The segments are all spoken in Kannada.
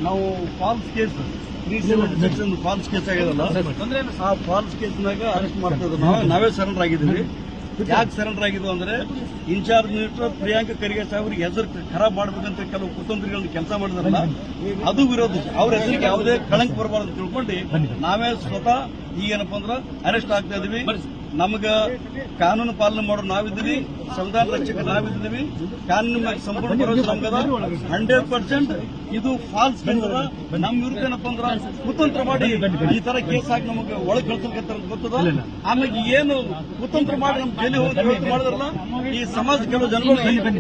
ನಾವು ಫಾಲ್ಸ್ ಕೇಸ್ ಫಾಲ್ಸ್ ಕೇಸ್ ಆಗ್ಯದಲ್ಲ, ಆ ಫಾಲ್ಸ್ ಕೇಸ್ನಾಗ ಅರೆಸ್ಟ್ ಮಾಡ್ತಾ ಇದ್ರು. ನಾವೇ ಸರೆಂಡರ್ ಆಗಿದ್ದೀವಿ. ಯಾಕೆ ಸರೆಂಡರ್ ಆಗಿದ್ವು ಅಂದ್ರೆ ಇನ್ಚಾರ್ಜ್ ಮಿನಿಸ್ಟರ್ ಪ್ರಿಯಾಂಕ ಖರ್ಗೆ ಸಾಹೇಬ್ರಿಗೆ ಹೆಸರು ಖರಾಬ್ ಮಾಡಬೇಕಂತ ಕೆಲವು ಕುತಂತ್ರಿಗಳನ್ನ ಕೆಲಸ ಮಾಡಿದಾರಲ್ಲ, ಅದು ವಿರೋಧ. ಅವ್ರ ಹೆಸರಿಗೆ ಯಾವುದೇ ಕಳಂಕ ಬರಬಾರ್ದು ತಿಳ್ಕೊಂಡು ನಾವೇ ಸ್ವತಃ ಈಗೇನಪ್ಪ ಅಂದ್ರೆ ಅರೆಸ್ಟ್ ಆಗ್ತಾ ಇದೀವಿ. ನಮಗ ಕಾನೂನು ಪಾಲನೆ ಮಾಡೋರು ನಾವಿದ್ದೀವಿ, ಸಂವಿಧಾನ ರಕ್ಷಕ ನಾವಿದ್ದೀವಿ. ಕಾನೂನು ಮೇಲೆ ಸಂಪೂರ್ಣ ಭರವಸೆ ನಮ್ಗದ. 100% ಇದು ಫಾಲ್ಸ್ ಕೇಸ್ ಅದ. ನಮ್ ವಿರುದ್ಧ ಏನಪ್ಪ ಅಂದ್ರ ಕುತಂತ್ರ ಮಾಡಿ ಈ ತರ ಕೇಸ್ ಹಾಕಿ ನಮಗೆ ಒಳಗೆ ಕಳ್ಸಲ್ಕತ್ತಾರ ಅಂತ ಗೊತ್ತದ. ಆಮೇಲೆ ಏನು ಕುತಂತ್ರ ಮಾಡಿ ನಮ್ ಜೈಲಿಗೆ ಹೋಗಿ ಮಾಡಿದ್ರಲ್ಲ, ಈ ಸಮಾಜ ಕೆಲವು ಜನಗಳು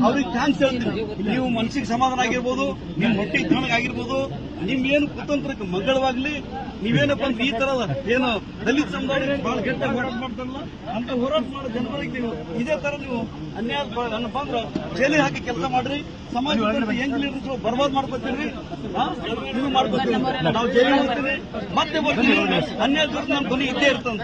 ಅವ್ರಿಗೆ ಥ್ಯಾಂಕ್ಸ್ ಹೇಳ್ತೀನಿ. ನೀವು ಮನಸ್ಸಿಗೆ ಸಮಾಧಾನ ಆಗಿರ್ಬೋದು, ನಿಮ್ ಹೊಟ್ಟಿಗೆ ತಣ್ಣಗಾಗಿರ್ಬೋದು, ನಿಮ್ ಏನು ಕುತಂತ್ರಕ್ಕೆ ಮಂಗಳವಾಗ್ಲಿ. ನೀವೇನಪ್ಪ ಅಂದ್ರೆ ಈ ತರದ ಏನು ದಲಿತ ಸಮುದಾಯ ಬಹಳ ಗಟ್ಟಿಯಾಗಿ ಹೋರಾಟ ಮಾಡ್ತಾರಲ್ಲ, ಅಂತ ಹೋರಾಟ ಮಾಡೋ ಜನಗಳಿಗೆ ನೀವು ಇದೇ ತರ ನೀವು ಅನ್ಯಾಯ ಅನ್ನಪ್ಪ ಅಂದ್ರೆ ಜೈಲಿಗೆ ಹಾಕಿ ಕೆಲಸ ಮಾಡ್ರಿ. ಸಮಾಜ ಯಂಗ್ ಲೀಡರ್ಸ್ ಬರ್ಬಾದ್ ಮಾಡ್ಕೊತೀರಿ, ನೀವು ಮಾಡ್ಕೊತೀರಿ. ನಾವು ಜೈಲಿಗೆ ಹೋಗ್ತೀವಿ, ಮತ್ತೆ ಬರ್ತೀವಿ. ಅನ್ಯಾಯ ವಿರುದ್ಧ ನಮ್ಮ ಧ್ವನಿ ಇದ್ದೇ ಇರ್ತಂತ.